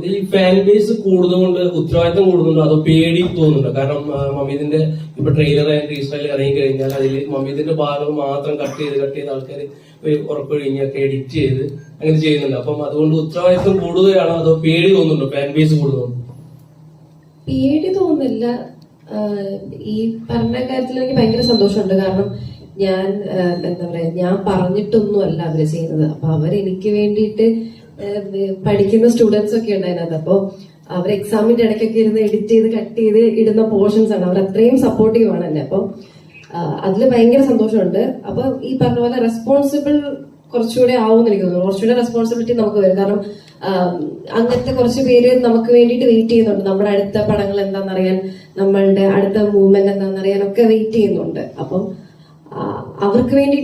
ഈ fan base കൂടുന്നതുകൊണ്ട് ഉത്തരവാദിത്തം കൂടുന്നുണ്ടോ അതോ പേടി തോന്നുന്നുണ്ടോ? കാരണം മമീദിന്റെ ഇപ്പൊ ട്രെയിലർ ആയിട്ട് ഇസ്രായേലിൽ ഇറങ്ങി കഴിഞ്ഞാൽ അതിൽ മമീദിന്റെ ഭാഗം മാത്രം കട്ട് ചെയ്ത് ആൾക്കാർ ഉറപ്പൊഴിഞ്ഞൊക്കെ എഡിറ്റ് ചെയ്ത് അങ്ങനെ ചെയ്യുന്നുണ്ട്. അപ്പം അതുകൊണ്ട് ഉത്തരവാദിത്തം കൂടുകയാണോ അതോ പേടി തോന്നുന്നുണ്ടോ? ഫാൻ ബേസ് കൂടുന്നുണ്ടോ? പേടി തോന്നുന്നില്ല. ഈ പറഞ്ഞ കാര്യത്തിൽ എനിക്ക് ഭയങ്കര സന്തോഷമുണ്ട്. കാരണം ഞാൻ എന്താ പറയാ, ഞാൻ പറഞ്ഞിട്ടൊന്നുമല്ല അവര് ചെയ്യുന്നത്. അപ്പൊ അവരെനിക്ക് വേണ്ടിയിട്ട് പഠിക്കുന്ന സ്റ്റുഡൻസ് ഒക്കെ ഉണ്ട് അതിനകത്ത്. അപ്പൊ അവർ എക്സാമിന്റെ ഇടയ്ക്കൊക്കെ ഇരുന്ന് എഡിറ്റ് ചെയ്ത് കട്ട് ചെയ്ത് ഇടുന്ന പോർഷൻസ് ആണ്. അവർ അത്രയും സപ്പോർട്ടീവ് ആണ് എന്നെ. അപ്പൊ അതിൽ ഭയങ്കര സന്തോഷമുണ്ട്. അപ്പൊ ഈ പറഞ്ഞ പോലെ റെസ്പോൺസിബിൾ കുറച്ചുകൂടെ ആവുമെന്ന് എനിക്ക് തോന്നുന്നു. കുറച്ചുകൂടെ റെസ്പോൺസിബിലിറ്റി നമുക്ക് വരും. കാരണം അങ്ങനത്തെ കുറച്ച് പേര് നമുക്ക് വേണ്ടിയിട്ട് വെയിറ്റ് ചെയ്യുന്നുണ്ട്. നമ്മുടെ അടുത്ത പടങ്ങൾ എന്താണെന്നറിയാൻ, നമ്മളുടെ അടുത്ത മൂവ്മെന്റ് എന്താണെന്നറിയാൻ ഒക്കെ വെയിറ്റ് ചെയ്യുന്നുണ്ട്. അപ്പം അവർക്ക് വേണ്ടി